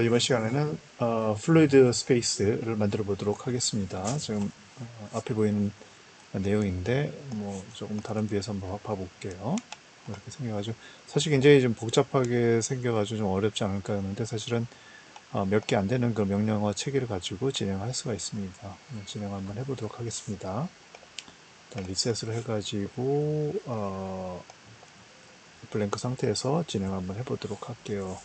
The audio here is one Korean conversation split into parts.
자, 이번 시간에는 플루이드 스페이스를 만들어 보도록 하겠습니다. 지금 앞에 보이는 내용인데 뭐 조금 다른 뷰에서 한번 봐볼게요. 이렇게 생겨가지고 사실 굉장히 좀 복잡하게 생겨가지고 좀 어렵지 않을까 하는데 사실은 몇 개 안 되는 그 명령어 체계를 가지고 진행할 수가 있습니다. 진행 한번 해보도록 하겠습니다. 일단 리셋을 해가지고 블랭크 상태에서 진행 한번 해보도록 할게요.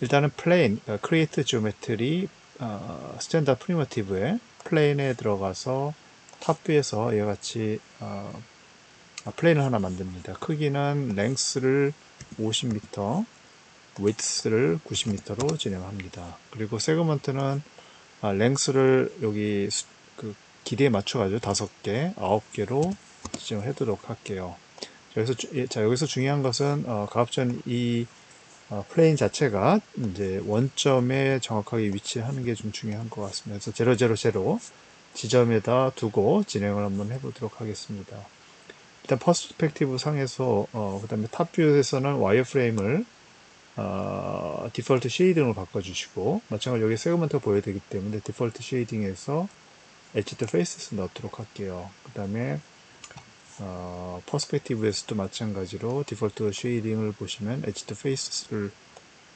일단은 플레인, create geometry 스탠다드 프리미티브에 플레인에 들어가서 탑뷰에서 이와 같이 플레인을 하나 만듭니다. 크기는 length를 50m, width를 90m로 진행합니다. 그리고 세그먼트는 length를 여기 그 길이에 맞춰가지고 5개, 9개로 지정을 해두도록 할게요. 여기서 중요한 것은 가급적 이 플레인 자체가 이제 원점에 정확하게 위치하는 게 좀 중요한 것 같습니다. 그래서 000 지점에다 두고 진행을 한번 해보도록 하겠습니다. 일단 퍼스펙티브 상에서 그다음에 탑뷰에서는 와이어프레임을 디폴트 쉐이딩으로 바꿔주시고 마찬가지로 여기 세그먼트가 보여야 되기 때문에 디폴트 쉐이딩에서 엣지 투 페이스 넣도록 할게요. 그 다음에 퍼스펙티브에서도 마찬가지로 디폴트 쉐이딩을 보시면 엣지 투 페이스를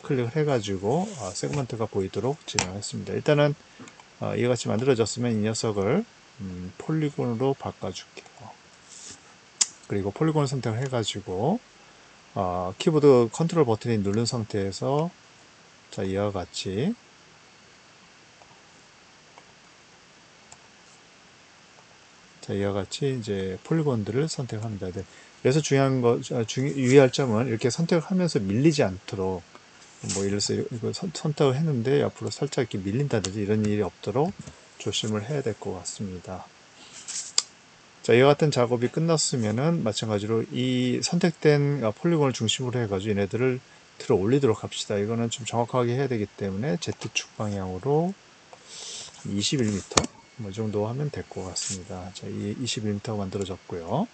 클릭을 해가지고 세그먼트가 보이도록 진행했습니다. 일단은 이와 같이 만들어졌으면 이 녀석을 폴리곤으로 바꿔줄게요. 그리고 폴리곤 선택을 해가지고 키보드 컨트롤 버튼이 누른 상태에서 자 이와 같이 이제 폴리곤들을 선택합니다. 네. 그래서 중요한 거 유의할 점은 이렇게 선택을 하면서 밀리지 않도록 뭐 예를 들어서 이거 선택을 했는데 앞으로 살짝 이렇게 밀린다든지 이런 일이 없도록 조심을 해야 될 것 같습니다. 자, 이와 같은 작업이 끝났으면은 마찬가지로 이 선택된 폴리곤을 중심으로 해가지고 얘네들을 들어 올리도록 합시다. 이거는 좀 정확하게 해야 되기 때문에 Z축 방향으로 21m 뭐 정도 하면 될 것 같습니다. 자, 이 21m가 만들어졌고요.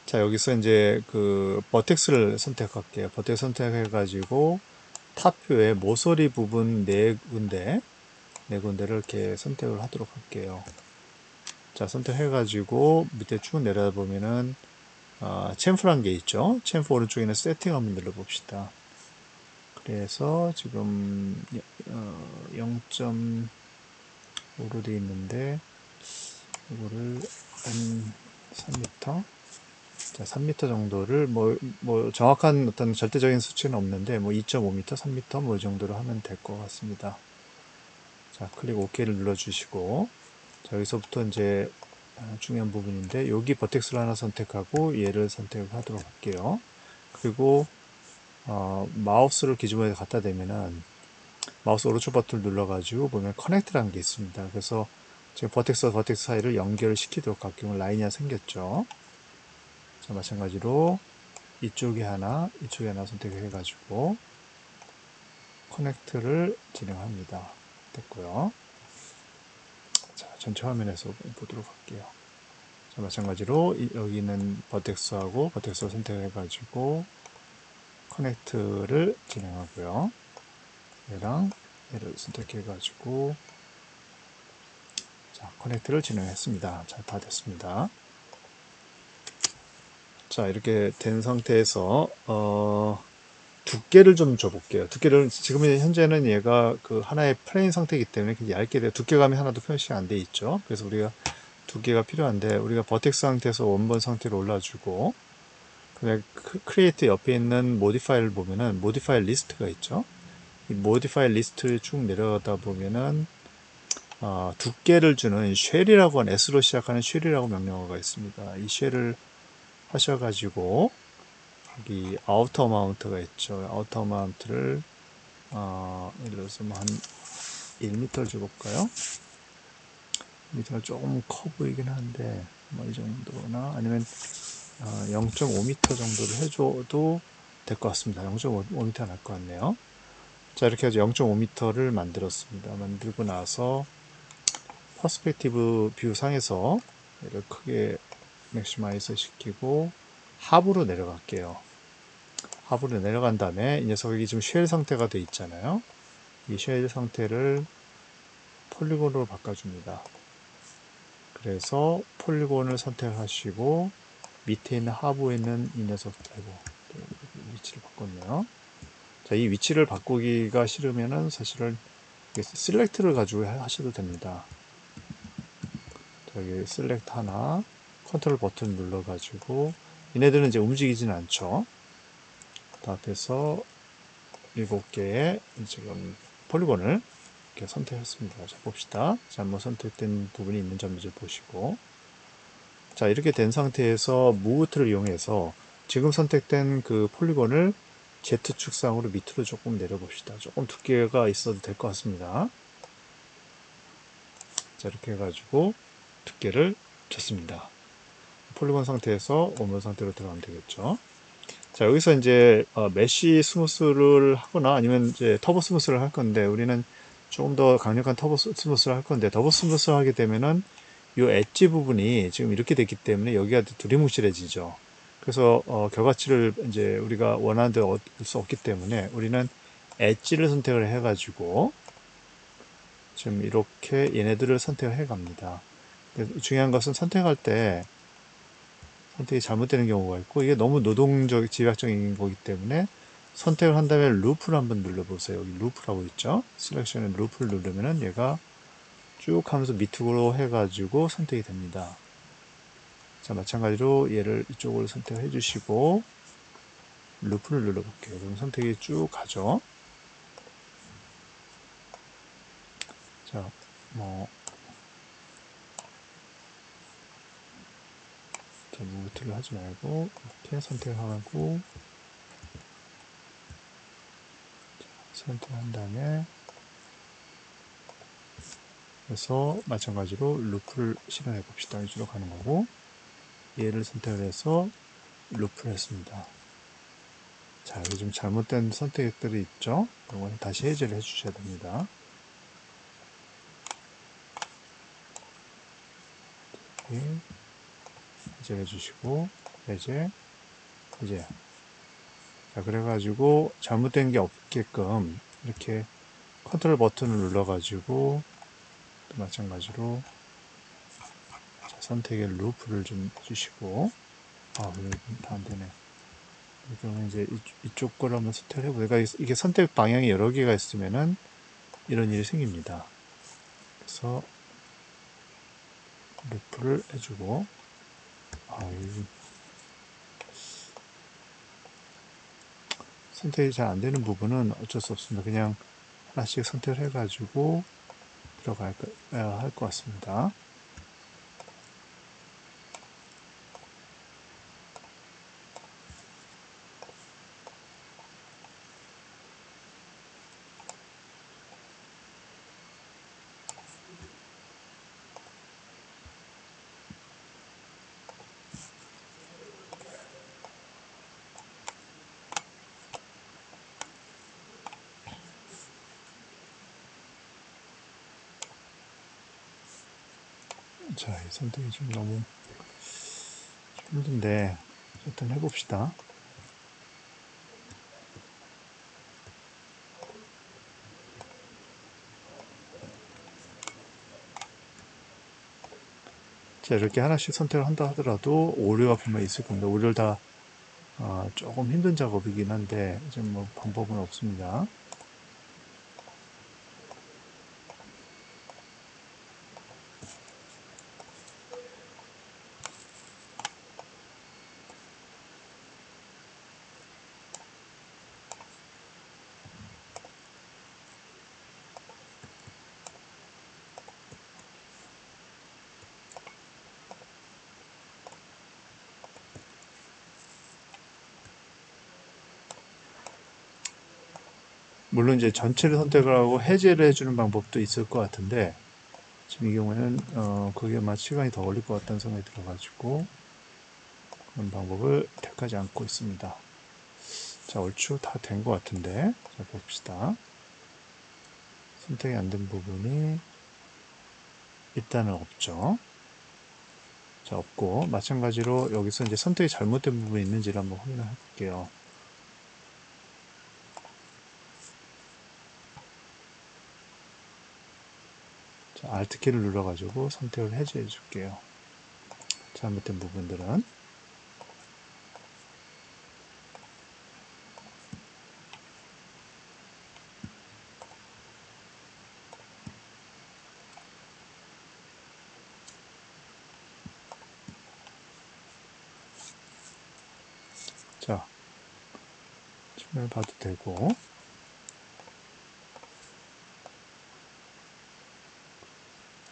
자, 여기서 이제 그 버텍스를 선택할게요. 버텍스 선택해가지고 탑표의 모서리 부분 네 군데를 이렇게 선택을 하도록 할게요. 자, 선택해가지고 밑에 쭉 내려보면은 챔프란 게 있죠. 챔프 오른쪽에는 세팅 한번 눌러봅시다. 그래서 지금 0.5로 되어 있는데 이거를 한 3m 자, 3m 정도를 뭐 정확한 어떤 절대적인 수치는 없는데 뭐 2.5m, 3m 뭐 이 정도로 하면 될 것 같습니다. 자, 클릭 OK를 눌러주시고 자, 여기서부터 이제 중요한 부분인데 여기 버텍스를 하나 선택하고 얘를 선택하도록 할게요. 그리고 마우스를 기준으로 갖다 대면은 마우스 오른쪽 버튼을 눌러가지고 보면 커넥트라는 게 있습니다. 그래서 지금 버텍스와 버텍스 사이를 연결시키도록 할 경우 라인이 하나 생겼죠. 자, 마찬가지로 이쪽에 하나 선택을 해가지고 커넥트를 진행합니다. 됐고요. 자, 전체 화면에서 보도록 할게요. 자, 마찬가지로 여기 있는 버텍스하고 버텍스를 선택해가지고 커넥트를 진행하고요. 얘랑 얘를 선택해가지고 자, 커넥트를 진행했습니다. 자, 다 됐습니다. 자, 이렇게 된 상태에서 두께를 좀 줘볼게요. 두께를 지금 현재는 얘가 그 하나의 플레인 상태이기 때문에 얇게 돼요. 두께감이 하나도 표시가 안 돼 있죠. 그래서 우리가 두께가 필요한데 우리가 버텍스 상태에서 원본 상태로 올라주고 그다음에 크리에이트 옆에 있는 모디파이를 보면은 모디파이 리스트가 있죠. 이 모디파이 리스트를 쭉 내려가다 보면은 두께를 주는 쉘이라고 하는 S로 시작하는 쉘이라고 명령어가 있습니다. 이 쉘을 하셔가지고 여기 아우터 마운트가 있죠. 아우터 마운트를 예를 들어서 뭐 한 1m를 줘볼까요? 1m가 조금 커 보이긴 한데 뭐 이 정도나 아니면 0.5m 정도를 해줘도 될 것 같습니다. 0.5m가 날 것 같네요. 자, 이렇게 해서 0.5m를 만들었습니다. 만들고 나서 퍼스펙티브 뷰 상에서 얘를 크게 맥시마이즈 시키고 합으로 내려갈게요. 하부로 내려간 다음에 이 녀석이 지금 쉘 상태가 돼 있잖아요. 이 쉘 상태를 폴리곤으로 바꿔줍니다. 그래서 폴리곤을 선택하시고 밑에 있는 하부에 있는 이 녀석, 아이고, 위치를 바꿨네요. 자, 이 위치를 바꾸기가 싫으면은 사실은 셀렉트를 가지고 하셔도 됩니다. 여기 셀렉트 하나, 컨트롤 버튼 눌러가지고 얘네들은 이제 움직이지는 않죠. 다 앞에서 7개의 지금 폴리곤을 이렇게 선택했습니다. 자, 봅시다. 잘못 선택된 부분이 있는 점을 보시고, 자, 이렇게 된 상태에서 Move 툴을 이용해서 지금 선택된 그 폴리곤을 Z축상으로 밑으로 조금 내려봅시다. 조금 두께가 있어도 될 것 같습니다. 자, 이렇게 해가지고 두께를 줬습니다. 폴리곤 상태에서 원본 상태로 들어가면 되겠죠. 자, 여기서 이제 메쉬 스무스를 하거나 아니면 이제 터보 스무스를 할 건데, 우리는 조금 더 강력한 터보 스무스를 할 건데, 터보 스무스 하게 되면은 이 엣지 부분이 지금 이렇게 됐기 때문에 여기가 두리뭉실해지죠. 그래서 결과치를 이제 우리가 원하는 대로 얻을 수 없기 때문에 우리는 엣지를 선택을 해가지고 지금 이렇게 얘네들을 선택을 해 갑니다. 중요한 것은 선택할 때 선택이 잘못되는 경우가 있고, 이게 너무 노동적, 집약적인 거기 때문에 선택을 한 다음에 루프를 한번 눌러보세요. 여기 루프라고 있죠. 셀렉션에 루프를 누르면은 얘가 쭉 하면서 밑으로 해가지고 선택이 됩니다. 자, 마찬가지로 얘를 이쪽으로 선택해 주시고 루프를 눌러볼게요. 그럼 선택이 쭉 가죠. 자, 뭐 무브트를 하지 말고 이렇게 선택하고 선택한 다음에 그래서 마찬가지로 루프를 실행해 봅시다. 위주로 가는 거고, 얘를 선택을 해서 루프를 했습니다. 자, 여기 좀 잘못된 선택들이 있죠? 이건 다시 해제를 해 주셔야 됩니다. 해제해 주시고, 해제. 자, 그래가지고 잘못된 게 없게끔 이렇게 컨트롤 버튼을 눌러가지고 또 마찬가지로 선택의 루프를 좀 해주시고, 왜 다 안 되네. 그러면 이제 이쪽 걸 한번 선택을 해보세요. 그러니까 이게 선택 방향이 여러 개가 있으면은 이런 일이 생깁니다. 그래서 루프를 해주고, 선택이 잘 안 되는 부분은 어쩔 수 없습니다. 그냥 하나씩 선택을 해가지고 들어갈 할 것 같습니다. 자, 이 선택이 좀 너무 힘든데 일단 해봅시다. 자, 이렇게 하나씩 선택을 한다 하더라도 오류가 분명히 있을 겁니다. 오류를 다 조금 힘든 작업이긴 한데 지금 뭐 방법은 없습니다. 물론 이제 전체를 선택을 하고 해제를 해주는 방법도 있을 것 같은데 지금 이 경우에는 그게 아마 시간이 더 걸릴 것 같다는 생각이 들어가지고 그런 방법을 택하지 않고 있습니다. 자, 얼추 다 된 것 같은데 자, 봅시다. 선택이 안 된 부분이 일단은 없죠. 자, 없고 마찬가지로 여기서 이제 선택이 잘못된 부분이 있는지를 한번 확인해 볼게요. 자, Alt키를 눌러가지고 선택을 해제해 줄게요. 잘못된 부분들은. 자, 화면을 봐도 되고.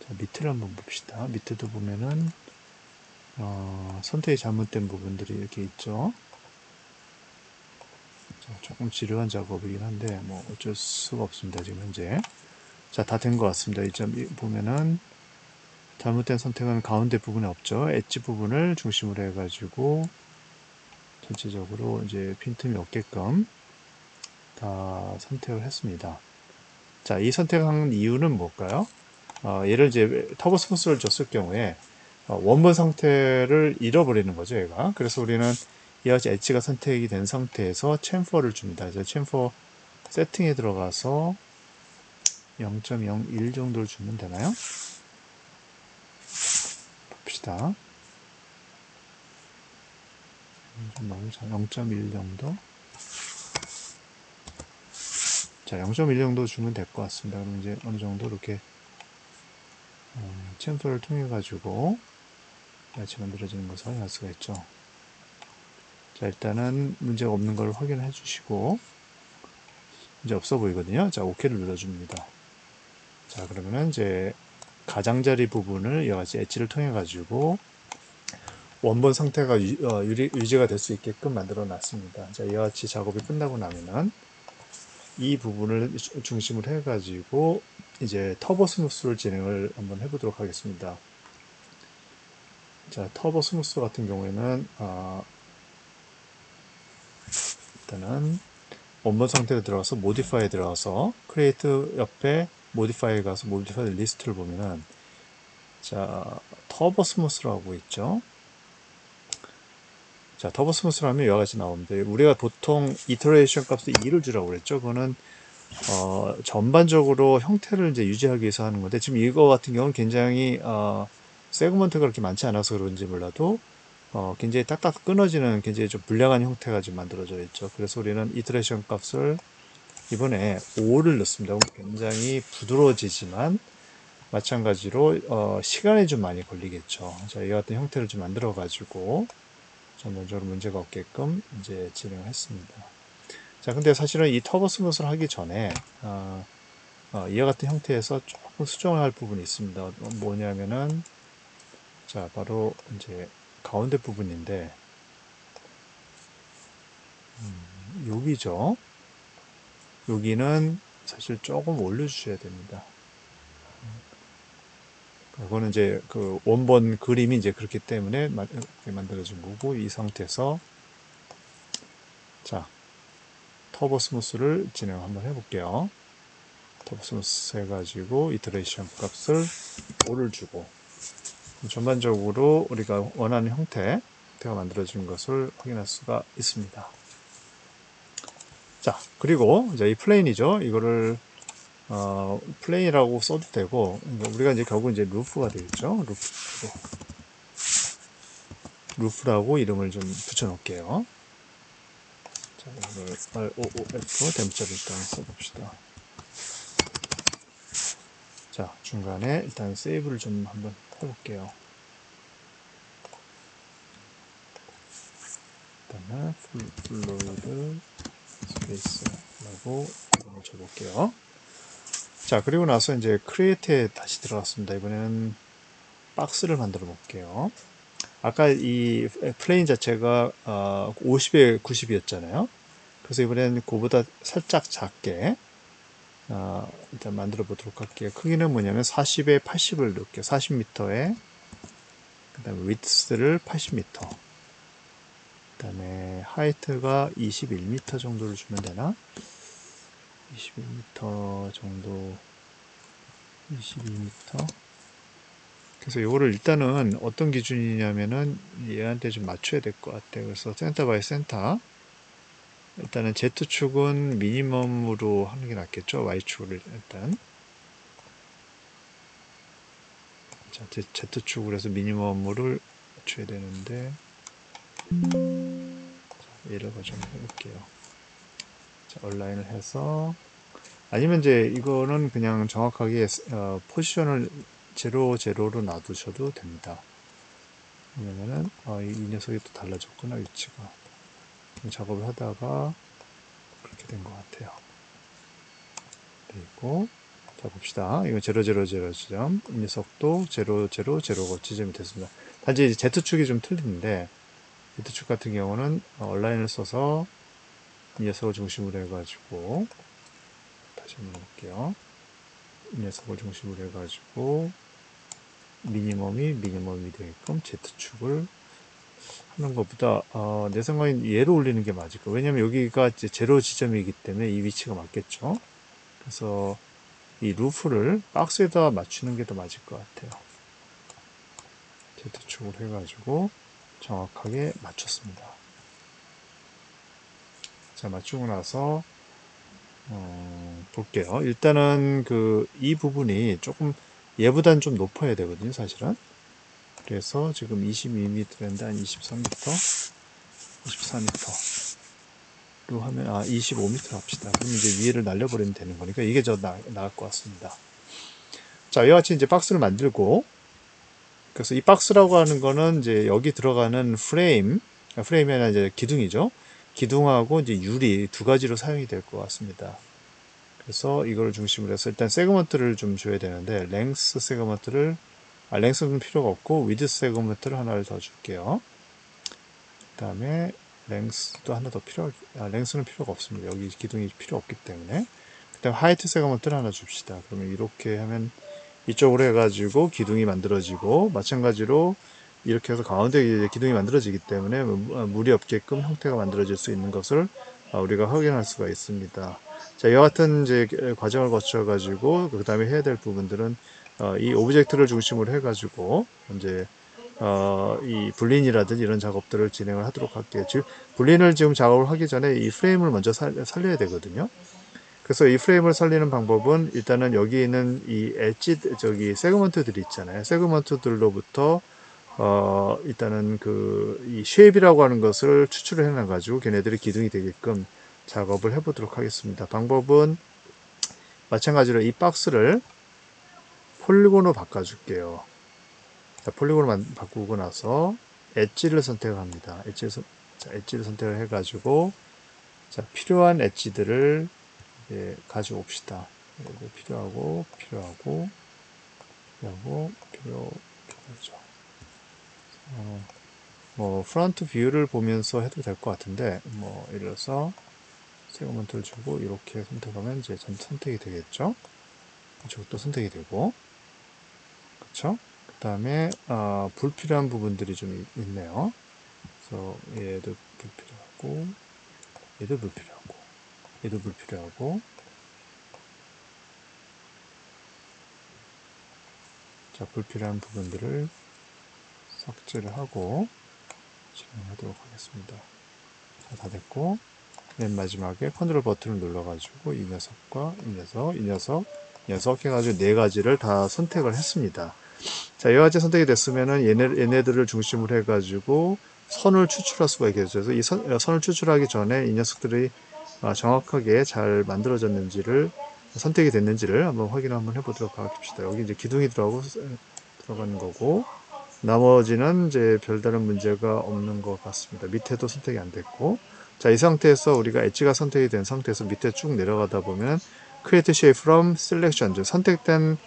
자, 밑을 한번 봅시다. 밑에도 보면은 선택이 잘못된 부분들이 이렇게 있죠. 자, 조금 지루한 작업이긴 한데 뭐 어쩔 수가 없습니다. 지금 현재. 자, 다 된 것 같습니다. 이 점 보면은 잘못된 선택은 가운데 부분에 없죠. 엣지 부분을 중심으로 해가지고 전체적으로 이제 빈틈이 없게끔 다 선택을 했습니다. 자, 이 선택한 이유는 뭘까요? 얘를 이제 터보 스무스를 줬을 경우에 원본 상태를 잃어버리는 거죠, 얘가. 그래서 우리는 이와 같이 엣지가 선택이 된 상태에서 챔퍼를 줍니다. 그래서 챔퍼 세팅에 들어가서 0.01 정도를 주면 되나요? 봅시다. 0.1 정도. 자, 0.1 정도 주면 될 것 같습니다. 그럼 이제 어느 정도 이렇게 챔퍼를 통해 가지고 같이 만들어지는 것을 확인할 수가 있죠. 자, 일단은 문제가 없는 걸 확인해 주시고 이제 없어 보이거든요. 자, OK를 눌러줍니다. 자, 그러면은 이제 가장자리 부분을 이와 같이 엣지를 통해 가지고 원본 상태가 유지가 될 수 있게끔 만들어 놨습니다. 자, 이와 같이 작업이 끝나고 나면은 이 부분을 중심으로 해 가지고 이제 터보 스무스를 진행을 한번 해보도록 하겠습니다. 자, 터보 스무스 같은 경우에는 일단은 원본 상태로 들어가서 모디파이에 들어가서 크리에이트 옆에 모디파이에 가서 모디파이 리스트를 보면은 자, 터보 스무스라고 있죠. 자, 터보 스무스를 하면 이와 같이 나옵니다. 우리가 보통 이터레이션 값을 2를 주라고 그랬죠. 그거는 전반적으로 형태를 이제 유지하기 위해서 하는 건데 지금 이거 같은 경우는 굉장히 세그먼트가 그렇게 많지 않아서 그런지 몰라도 굉장히 딱딱 끊어지는 굉장히 좀 불량한 형태가 지금 만들어져 있죠. 그래서 우리는 이터레이션 값을 이번에 5를 넣습니다. 굉장히 부드러워지지만 마찬가지로 시간이 좀 많이 걸리겠죠. 자, 이 같은 형태를 좀 만들어 가지고 전반적으로 문제가 없게끔 이제 진행했습니다. 자, 근데 사실은 이 터보 스무스를 하기 전에 이와 같은 형태에서 조금 수정을 할 부분이 있습니다. 뭐냐면은 자, 바로 이제 가운데 부분인데 여기죠. 여기는 사실 조금 올려주셔야 됩니다. 그거는 이제 그 원본 그림이 이제 그렇기 때문에 만들어진 거고 이 상태에서 자, 터보 스무스를 진행 한번 해볼게요. 터보 스무스 해가지고 이터레이션 값을 5를 주고 전반적으로 우리가 원하는 형태가 만들어진 것을 확인할 수가 있습니다. 자, 그리고 이제 이 플레인이죠. 이거를 플레인이라고 써도 되고 우리가 이제 결국 이제 루프가 되겠죠. 루프라고 이름을 좀 붙여놓을게요. 자, 이걸 ROOF 댐자를 일단 써봅시다. 자, 중간에 일단 세이브를 좀 한번 해볼게요. 일단은 플로이드 스페이스라고 이름을 줘볼게요. 자, 그리고 나서 이제 크리에이트에 다시 들어갔습니다. 이번에는 박스를 만들어 볼게요. 아까 이 플레인 자체가 50에 90이었잖아요. 그래서 이번에는 그보다 살짝 작게 일단 만들어 보도록 할게요. 크기는 뭐냐면 40에 80을 넣을게요. 40m에 그 다음에 위드스를 80m 그 다음에 하이트가 21m 정도를 주면 되나? 21m 정도 22m 그래서 이거를 일단은 어떤 기준이냐면은 얘한테 좀 맞춰야 될 것 같아요. 그래서 센터 바이 센터 일단은 Z축은 미니멈으로 하는 게 낫겠죠. Y축을 일단 자, Z축으로 해서 미니멈을 줘야 되는데, 얘를 좀 해볼게요. 자, 얼라인을 해서, 아니면 이제 이거는 그냥 정확하게 포지션을 0, 0로 놔두셔도 됩니다. 왜냐면은 이 녀석이 또 달라졌구나, 위치가. 작업을 하다가 그렇게 된 것 같아요. 그리고 자 봅시다. 이거 000 지점, 이 녀석도 000 지점이 됐습니다. 단지 이제 Z축이 좀 틀리는데, Z축 같은 경우는 얼라인을 써서 이 녀석을 중심으로 해가지고, 다시 한번 볼게요. 이 녀석을 중심으로 해가지고 미니멈이 되게끔 Z축을 하는 것보다 내 생각엔 얘로 올리는 게 맞을 거예요. 왜냐면 여기가 이제 제로 지점이기 때문에 이 위치가 맞겠죠. 그래서 이 루프를 박스에다 맞추는 게 더 맞을 것 같아요. Z축으로 해가지고 정확하게 맞췄습니다. 자, 맞추고 나서 볼게요. 일단은 이 부분이 조금 얘보다는 좀 높아야 되거든요, 사실은. 그래서 지금 22m인데 한 23m, 24m로 하면 25m 합시다. 그럼 이제 위에를 날려버리면 되는 거니까 이게 나을 것 같습니다. 자, 이와 같이 이제 박스를 만들고, 그래서 이 박스라고 하는 거는 이제 여기 들어가는 프레임이 아니라 이제 기둥이죠. 기둥하고 이제 유리 두 가지로 사용이 될 것 같습니다. 그래서 이걸 중심으로 해서 일단 세그먼트를 좀 줘야 되는데, 랭스는 필요가 없고 위드 세그먼트를 하나를 더 줄게요. 그 다음에 랭스도 하나 더 랭스는 필요가 없습니다. 여기 기둥이 필요 없기 때문에. 그 다음 하이트 세그먼트를 하나 줍시다. 그러면 이렇게 하면 이쪽으로 해가지고 기둥이 만들어지고, 마찬가지로 이렇게 해서 가운데 기둥이 만들어지기 때문에 무리 없게끔 형태가 만들어질 수 있는 것을 우리가 확인할 수가 있습니다. 자, 이와 같은 이제 과정을 거쳐가지고 그 다음에 해야 될 부분들은 이 오브젝트를 중심으로 해가지고 이제 이 불린이라든지 이런 작업들을 진행을 하도록 할게요. 즉 불린을 지금 작업을 하기 전에 이 프레임을 먼저 살려야 되거든요. 그래서 이 프레임을 살리는 방법은 일단은 여기 있는 이 엣지 세그먼트들이 있잖아요. 세그먼트들로부터 일단은 이 쉐입이라고 하는 것을 추출을 해놔 가지고 걔네들이 기둥이 되게끔 작업을 해보도록 하겠습니다. 방법은 마찬가지로 이 박스를 폴리곤으로 바꿔줄게요. 자, 폴리곤으로 바꾸고 나서 엣지를 선택합니다. 엣지를 선택을 해가지고 자, 필요한 엣지들을 가져옵시다. 필요하죠. 뭐 프론트 뷰를 보면서 해도 될 것 같은데, 뭐 예를 들어서 세그먼트를 주고 이렇게 선택하면 이제 전 선택이 되겠죠. 이쪽도 선택이 되고, 그렇죠. 그 다음에 불필요한 부분들이 좀 있네요. 그래서 얘도 불필요하고, 얘도 불필요하고, 얘도 불필요하고. 자, 불필요한 부분들을 삭제를 하고 진행하도록 하겠습니다. 자, 다 됐고, 맨 마지막에 컨트롤 버튼을 눌러가지고 이 녀석과 이 녀석 해가지고 네 가지를 다 선택을 했습니다. 자, 이와 같이 선택이 됐으면은 얘네들을 중심으로 해가지고 선을 추출할 수가 있겠죠. 그래서 이 선을 추출하기 전에 이 녀석들이 정확하게 잘 만들어졌는지를 선택이 됐는지를 한번 확인 한번 해보도록 하겠습니다. 여기 이제 기둥이 들어가는 거고, 나머지는 이제 별다른 문제가 없는 것 같습니다. 밑에도 선택이 안 됐고, 자, 이 상태에서 우리가 엣지가 선택이 된 상태에서 밑에 쭉 내려가다 보면 Create Shape from Selection, 선택된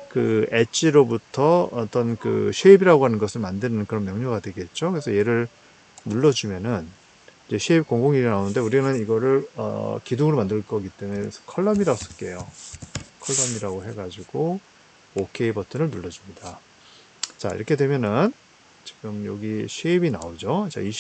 그 엣지로부터 어떤 그 쉐입이라고 하는 것을 만드는 그런 명료가 되겠죠. 그래서 얘를 눌러주면은 이제 쉐입 001이 나오는데, 우리는 이거를 기둥으로 만들 거기 때문에 컬럼이라고 쓸게요. 컬럼이라고 해가지고 OK 버튼을 눌러줍니다. 자, 이렇게 되면은 지금 여기 쉐입이 나오죠. 자, 이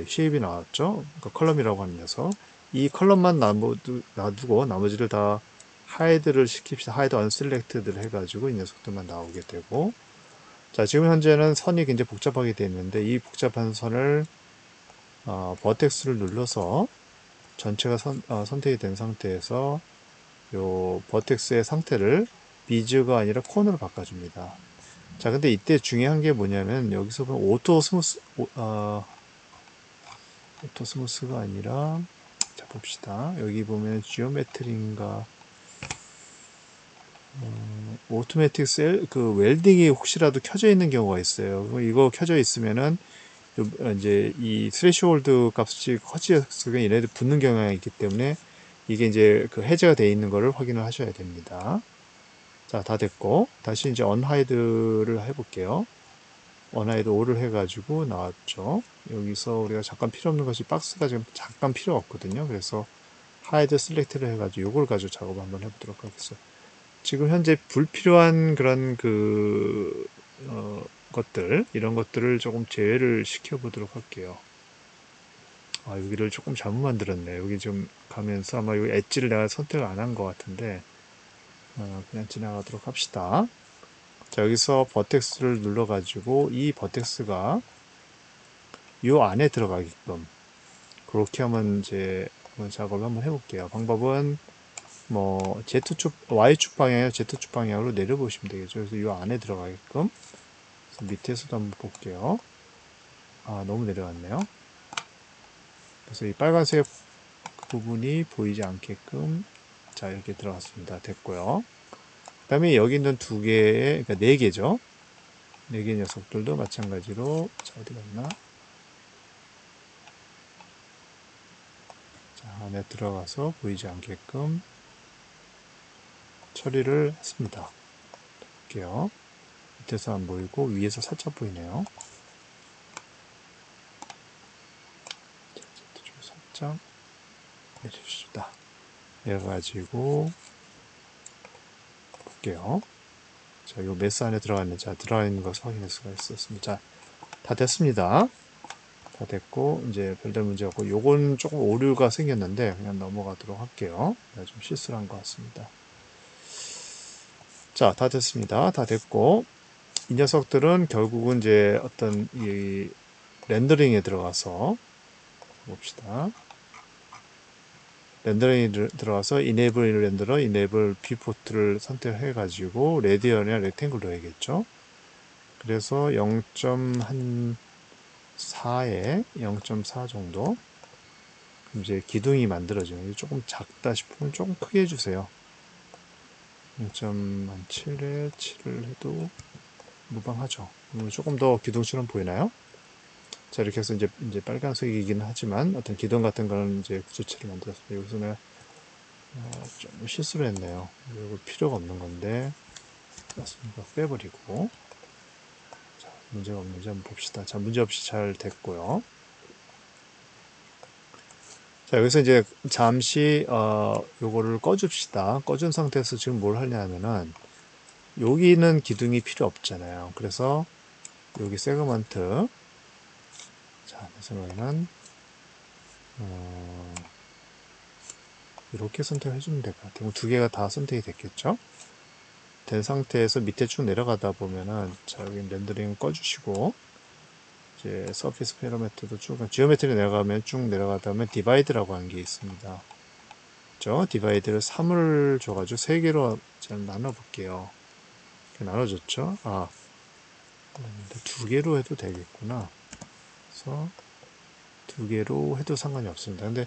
쉐입이 나왔죠. 그러니까 컬럼이라고 하는 녀석. 이 컬럼만 놔두고 나머지를 다 하이드를 시킵시다. 하이드 언셀렉트드를 해가지고 이 녀석들만 나오게 되고, 자, 지금 현재는 선이 굉장히 복잡하게 되어 있는데, 이 복잡한 선을 버텍스를 눌러서 전체가 선택이 된 상태에서 요 버텍스의 상태를 비즈가 아니라 콘으로 바꿔줍니다. 자, 근데 이때 중요한 게 뭐냐면 여기서 보면 오토 스무스가 아니라, 자 봅시다. 여기 보면 지오메트리인가 오토매틱 그 웰딩이 혹시라도 켜져 있는 경우가 있어요. 이거 켜져 있으면은 이제 이 스레시홀드 값이 커지면 얘네들 붙는 경향이 있기 때문에 이게 이제 그 해제가 되어 있는 거를 확인을 하셔야 됩니다. 자, 다 됐고 다시 이제 언하이드를 해볼게요. 언하이드 5를 해가지고 나왔죠. 여기서 우리가 잠깐 필요 없는 것이 박스가 지금 잠깐 필요 없거든요. 그래서 하이드 셀렉트를 해가지고 이걸 가지고 작업을 한번 해보도록 하겠어요. 지금 현재 불필요한 그런 것들, 이런 것들을 조금 제외를 시켜보도록 할게요. 아, 여기를 조금 잘못 만들었네. 여기 좀 가면서 아마 여기 엣지를 내가 선택을 안 한 것 같은데, 그냥 지나가도록 합시다. 자, 여기서 버텍스를 눌러가지고 이 버텍스가 요 안에 들어가게끔 그렇게 하면 이제 작업을 한번 해볼게요. 방법은 뭐 Z축, Y축 방향이나 Z축 방향으로 내려보시면 되겠죠. 그래서 이 안에 들어가게끔. 그래서 밑에서도 한번 볼게요. 아, 너무 내려갔네요. 그래서 이 빨간색 부분이 보이지 않게끔 자, 이렇게 들어갔습니다. 됐고요. 그 다음에 여기 있는 두 개의, 그러니까 네 개죠. 네 개 녀석들도 마찬가지로, 자, 어디 갔나? 자, 안에 들어가서 보이지 않게끔 처리를 했습니다. 볼게요. 밑에서 안 보이고 위에서 살짝 보이네요. 살짝 내려줍시다. 내려가지고 볼게요. 자, 요 메스 안에 들어갔는지 들어가 있는 것을 확인할 수가 있었습니다. 자, 다 됐습니다. 다 됐고 이제 별다른 문제 없고 요건 조금 오류가 생겼는데 그냥 넘어가도록 할게요. 내가 좀 실수를 한 것 같습니다. 자, 다 됐습니다. 다 됐고 이 녀석들은 결국은 이제 어떤 이 렌더링에 들어가서 봅시다. 렌더링에 들어가서 Enable 렌더러, Enable Viewport를 선택해 가지고 레디언이나 렉탱글 넣어야겠죠. 그래서 0.4에 0.4 정도 이제 기둥이 만들어지면 조금 작다 싶으면 조금 크게 해주세요. 0.7에 7을 해도 무방하죠. 조금 더 기둥처럼 보이나요? 자, 이렇게 해서 이제 빨간색이긴 하지만 어떤 기둥 같은 거는 이제 구조체를 만들었습니다. 여기서 내가 좀 실수를 했네요. 이거 필요가 없는 건데 맞습니다. 빼버리고 자, 문제가 없는지 한번 봅시다. 자, 문제없이 잘 됐고요. 자, 여기서 이제 잠시 요거를 꺼줍시다. 꺼준 상태에서 지금 뭘 하냐면은 여기는 기둥이 필요 없잖아요. 그래서 여기 세그먼트 자, 내 생각에는 이렇게 선택해 주면 될 것 같아요. 두 개가 다 선택이 됐겠죠? 된 상태에서 밑에 쭉 내려가다 보면은 자, 여기 렌더링 꺼주시고 이제 서피스 패러메터도 쭉 지오메트리 내려가면 쭉 내려가다 보면 디바이드라고 하는 게 있습니다. 그죠? 디바이드를 3을 줘가지고 3개로 잘 나눠볼게요. 이렇게 나눠줬죠? 아, 두 개로 해도 되겠구나. 그래서 두 개로 해도 상관이 없습니다. 근데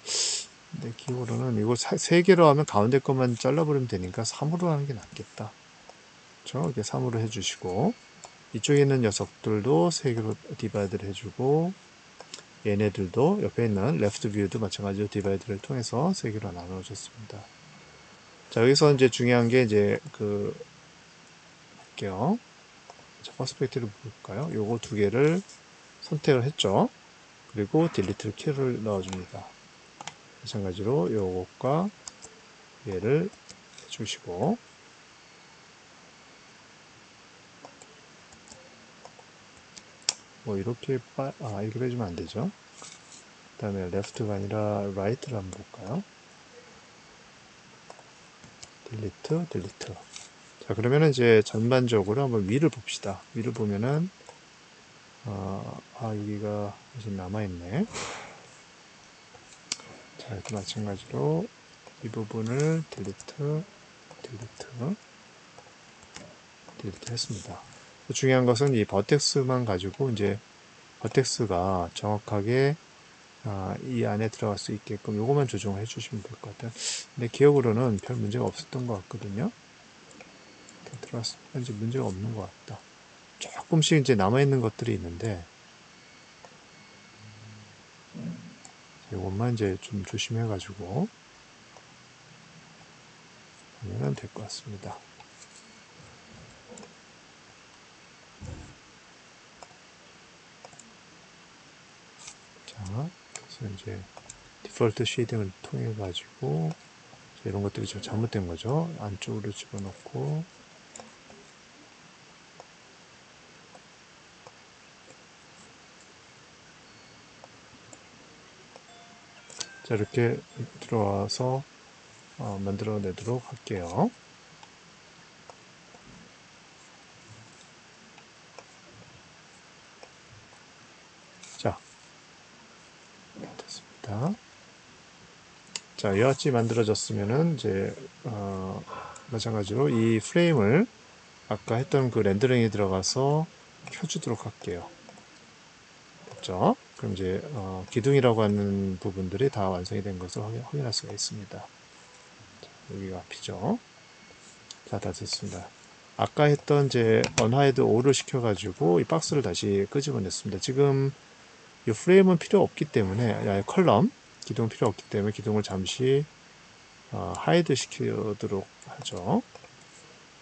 내 기호로는 이거 3개로 하면 가운데 것만 잘라버리면 되니까 3으로 하는 게 낫겠다. 그렇죠? 이렇게 3으로 해주시고 이쪽에 있는 녀석들도 3개로 디바이드를 해주고 얘네들도 옆에 있는 레프트 뷰도 마찬가지로 디바이드를 통해서 3개로 나눠줬습니다. 자, 여기서 이제 중요한 게 이제 볼게요. 자, 퍼스펙티브를 볼까요? 요거 두 개를 선택을 했죠. 그리고 딜리트 키를 넣어줍니다. 마찬가지로 요것과 얘를 해주시고 뭐 이렇게 이렇게 빼주면 안 되죠. 그 다음에 left가 아니라 right를 한번 볼까요? 딜리트. 자, 그러면은 이제 전반적으로 한번 위를 봅시다. 위를 보면은 여기가 지금 남아있네. 자, 이렇게 마찬가지로 이 부분을 딜리트 디리트 했습니다. 중요한 것은 이 버텍스만 가지고 이제 버텍스가 정확하게 이 안에 들어갈 수 있게끔 요것만 조정해 주시면 될 것 같아요. 근데 기억으로는 별 문제가 없었던 것 같거든요. 들어왔으니까 이제 문제가 없는 것 같다. 조금씩 이제 남아있는 것들이 있는데 이것만 이제 좀 조심해 가지고 하면 될 것 같습니다. 자, 그래서 이제 디폴트 쉐이딩을 통해 가지고 이런 것들이 좀 잘못된 거죠. 안쪽으로 집어넣고 자, 이렇게 들어와서 만들어내도록 할게요. 자, 됐습니다. 자, 이와 같이 만들어졌으면은 이제 마찬가지로 이 프레임을 아까 했던 그 렌더링에 들어가서 켜주도록 할게요. 됐죠? 그럼 이제 기둥이라고 하는 부분들이 다 완성이 된 것을 확인할 수가 있습니다. 자, 여기가 앞이죠. 자, 다 됐습니다. 아까 했던 이제 언하이드 5를 시켜가지고 이 박스를 다시 끄집어냈습니다. 지금 이 프레임은 필요 없기 때문에 컬럼 기둥 필요 없기 때문에 기둥을 잠시 하이드 시키도록 하죠.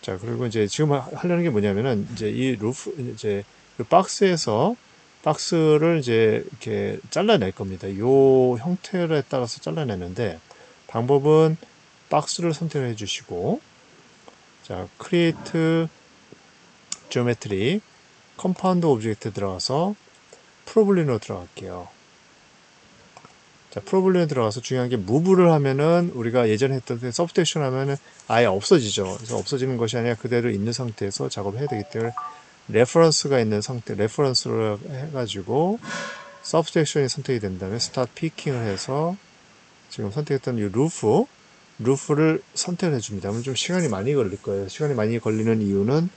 자, 그리고 이제 지금 하려는 게 뭐냐면은 이제 이 루프 이제 그 박스에서 박스를 이제 이렇게 잘라낼 겁니다. 요 형태에 따라서 잘라내는데 방법은 박스를 선택해 주시고 자, create geometry 컴파운드 오브젝트 들어가서 프로블린으로 들어갈게요. 자, 프로블린에 들어가서 중요한 게 무브를 하면은 우리가 예전에 했던 때 서브스테이션 하면은 아예 없어지죠. 그래서 없어지는 것이 아니라 그대로 있는 상태에서 작업을 해야 되기 때문에 레퍼런스가 있는 상태, 레퍼런스로 해가지고 서브스테이션이 선택이 된다면 스타트 피킹을 해서 지금 선택했던 이 루프를 선택을 해줍니다. 그러면 좀 시간이 많이 걸릴 거예요. 시간이 많이 걸리는 이유는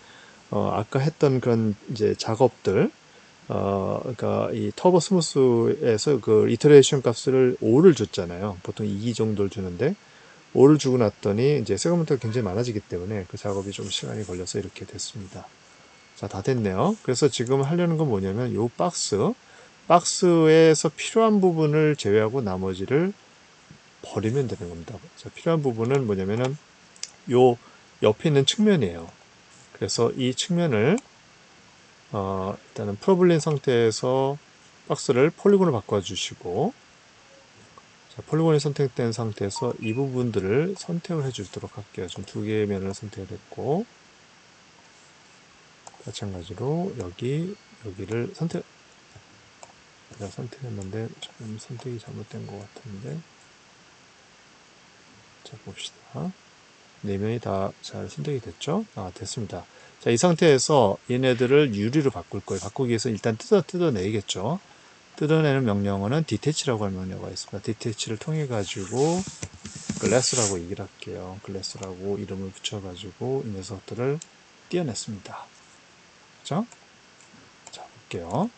아까 했던 그런 이제 작업들 그러니까 이 터보 스무스에서 그 이터레이션 값을 5를 줬잖아요. 보통 2 정도를 주는데 5를 주고 났더니 이제 세그먼트가 굉장히 많아지기 때문에 그 작업이 좀 시간이 걸려서 이렇게 됐습니다. 자, 다 됐네요. 그래서 지금 하려는 건 뭐냐면 이 박스에서 필요한 부분을 제외하고 나머지를 버리면 되는 겁니다. 자, 필요한 부분은 뭐냐면은 요 옆에 있는 측면이에요. 그래서 이 측면을 일단은 프로블린 상태에서 박스를 폴리곤을 바꿔주시고 자, 폴리곤이 선택된 상태에서 이 부분들을 선택을 해주도록 할게요. 지금 두 개의 면을 선택을 했고 마찬가지로 여기를 내가 선택했는데 조금 선택이 잘못된 것 같은데 자 봅시다. 네 면이 다 잘 선택이 됐죠? 됐습니다. 자, 이 상태에서 얘네들을 유리로 바꿀 거예요. 바꾸기 위해서 일단 뜯어내겠죠. 뜯어내는 명령어는 detach라고 하는 명령어가 있습니다. detach를 통해 가지고 glass라고 얘기를 할게요. glass라고 이름을 붙여가지고 이 녀석들을 떼어냈습니다. 그죠? 자, 볼게요.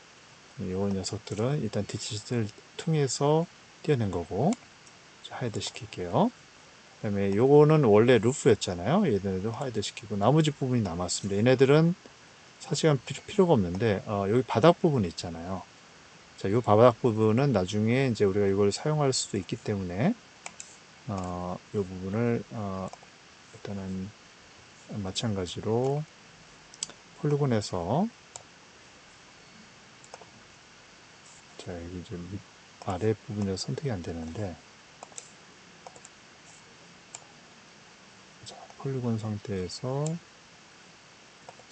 이 녀석들은 일단 detach를 통해서 떼어낸 거고 자, 하이드 시킬게요. 그 다음에 요거는 원래 루프였잖아요. 얘네들도 하이드 시키고 나머지 부분이 남았습니다. 얘네들은 사실은 필요가 없는데 여기 바닥 부분이 있잖아요. 자, 이 바닥 부분은 나중에 이제 우리가 이걸 사용할 수도 있기 때문에 이 부분을 일단은 마찬가지로 폴리곤에서 자, 여기 이제 아래 부분에서 선택이 안 되는데 자, 폴리곤 상태에서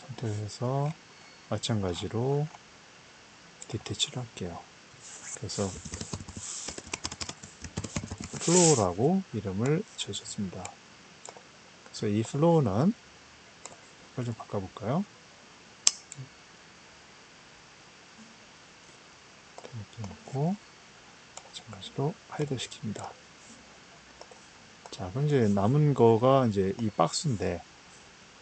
선택해서 마찬가지로 디태치를 할게요. 그래서 플로우라고 이름을 지어줬습니다. 그래서 이 플로우는 이걸 좀 바꿔볼까요? 이렇게 놓고 마찬가지로 하이드 시킵니다. 자, 그럼 이제 남은 거가 이제 이 박스인데,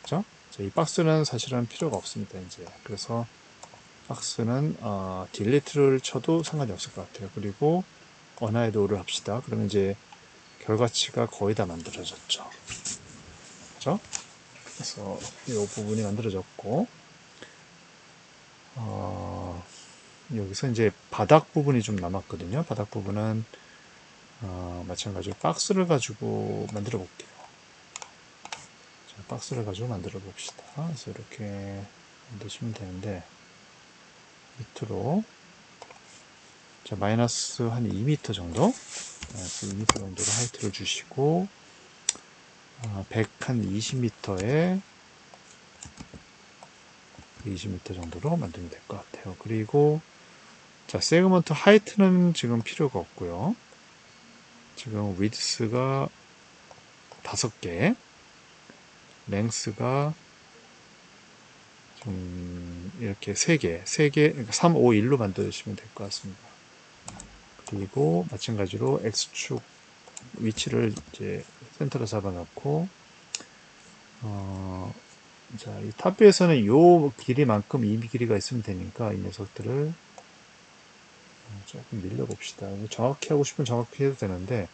그죠? 자, 이 박스는 사실은 필요가 없습니다. 이제 그래서 박스는 딜리트를 쳐도 상관이 없을 것 같아요. 그리고 언하이드를 합시다. 그러면 이제 결과치가 거의 다 만들어졌죠. 그죠? 그래서 이 부분이 만들어졌고, 여기서 이제 바닥 부분이 좀 남았거든요. 바닥 부분은 마찬가지로 박스를 가지고 만들어 볼게요. 자, 박스를 가지고 만들어 봅시다. 그래서 이렇게 만드시면 되는데, 밑으로 자, 마이너스 한 2m 정도, 마이너스 2m 정도로 하이트를 주시고, 100한 20m에 20m 정도로 만들면 될 것 같아요. 그리고 자, 세그먼트 하이트는 지금 필요가 없고요. 지금 위드스가 5개, 랭스가 좀 이렇게 3개, 그러니까 3, 5, 1로 만드시면 될 것 같습니다. 그리고 마찬가지로 X축 위치를 이제 센터로 잡아놓고, 자, 이 탑뷰에서는 요 길이만큼 이 길이가 있으면 되니까 이 녀석들을 조금 밀려봅시다. 정확히 하고 싶으면 정확히 해도 되는데,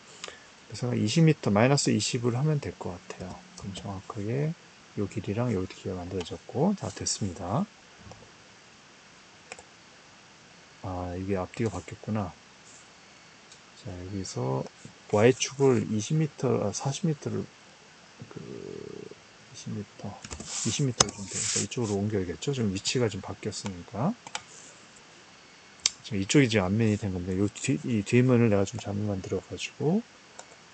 그래서 20m, 마이너스 20을 하면 될 것 같아요. 그럼 정확하게 요 길이랑 요 길이가 만들어졌고, 다 됐습니다. 이게 앞뒤가 바뀌었구나. 자, 여기서 Y축을 20m, 40m를, 20m, 20m를 좀 되니까 이쪽으로 옮겨야겠죠? 지금 위치가 좀 바뀌었으니까. 지금 이쪽이 지금 앞면이 된 겁니다. 이 뒷면을 내가 좀 잘못 만들어가지고.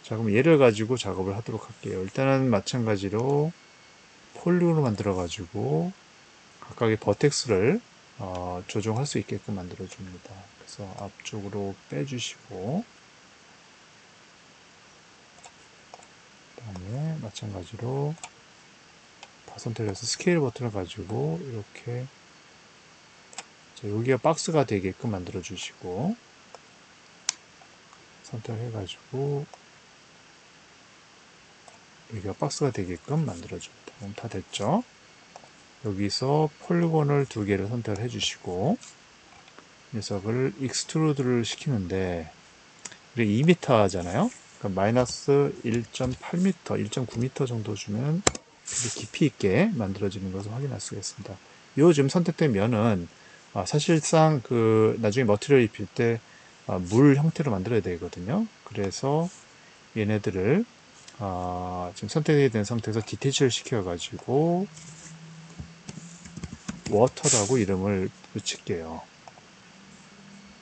자, 그럼 얘를 가지고 작업을 하도록 할게요. 일단은 마찬가지로 폴리곤으로 만들어가지고 각각의 버텍스를 조정할 수 있게끔 만들어줍니다. 그래서 앞쪽으로 빼주시고, 그 다음에 마찬가지로 다 선택해서 스케일 버튼을 가지고 이렇게 여기가 박스가 되게끔 만들어 주시고, 선택해가지고 여기가 박스가 되게끔 만들어 줍니다. 그럼 다 됐죠? 여기서 폴리곤을 2개를 선택을 해주시고, 녀석을 익스트루드를 시키는데, 우리 2m 하잖아요? 그러니까 마이너스 1.8m, 1.9m 정도 주면 깊이 있게 만들어지는 것을 확인할 수가 있습니다. 요 지금 선택된 면은 사실상 나중에 머티리얼 입힐 때 물 형태로 만들어야 되거든요. 그래서 얘네들을 지금 선택이 된 상태에서 디테치를 시켜가지고 워터라고 이름을 붙일게요.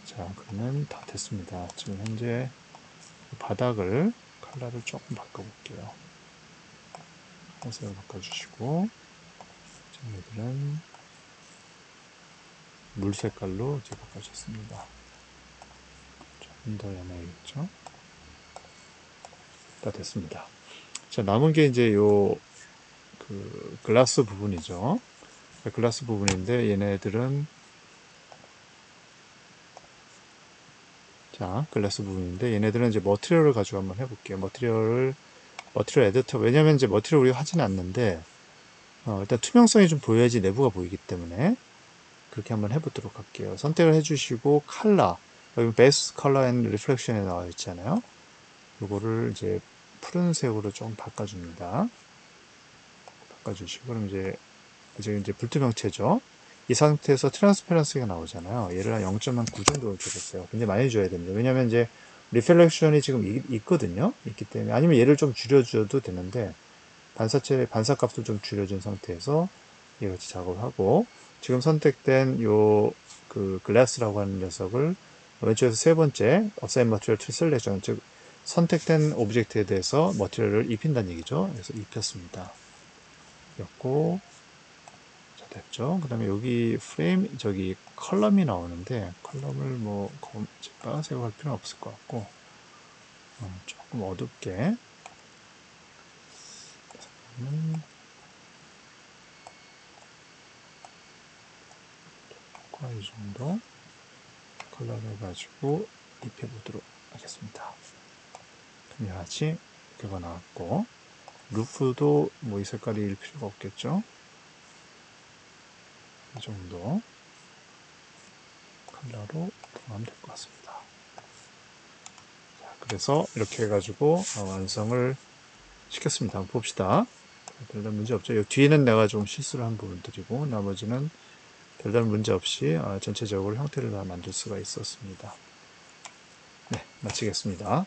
자, 그러면 다 됐습니다. 지금 현재 바닥을 컬러를 조금 바꿔볼게요. 회색으로 바꿔주시고, 얘들은 물 색깔로 이제 바꿔줬습니다. 조금 더 연해야겠죠? 다 됐습니다. 자, 남은 게 이제 글라스 부분이죠. 글라스 부분인데 얘네들은 글라스 부분인데 얘네들은 이제 머티리얼을 가지고 한번 해볼게요. 머티리얼 에디터. 왜냐면 이제 머티리얼 우리가 하지는 않는데 일단 투명성이 좀 보여야지 내부가 보이기 때문에 그렇게 한번 해보도록 할게요. 선택을 해주시고 컬러, 여기 베이스 컬러 앤 리플렉션에 나와 있잖아요. 요거를 이제 푸른색으로 좀 바꿔줍니다. 바꿔주시고 그럼 이제 불투명체죠. 이 상태에서 트랜스페런스가 나오잖아요. 얘를 한 0.9 정도 줘봤어요. 굉장히 많이 줘야 됩니다. 왜냐면 이제 리플렉션이 지금 있거든요. 있기 때문에 아니면 얘를 좀 줄여줘도 되는데 반사값도 좀 줄여준 상태에서 이같이 작업을 하고 지금 선택된 글라스라고 하는 녀석을 왼쪽에서 세 번째 Assign Material to Selection, 즉 선택된 오브젝트에 대해서 머티리얼을 입힌다는 얘기죠. 그래서 입혔습니다. 였고, 자, 됐죠. 그 다음에 여기 프레임, 컬럼이 나오는데 컬럼을 빨간색으로 할 필요는 없을 것 같고 조금 어둡게 이 정도 컬러를 해가지고 입혀보도록 하겠습니다. 같이 이렇게 나왔고 루프도 이 색깔일 필요가 없겠죠. 이 정도 컬러로 하면 될 것 같습니다. 자, 그래서 이렇게 해가지고 완성을 시켰습니다. 한번 봅시다. 별다른 문제 없죠. 여기 뒤에는 내가 좀 실수를 한 부분들이고 나머지는 별다른 문제 없이 전체적으로 형태를 다 만들 수가 있었습니다. 네, 마치겠습니다.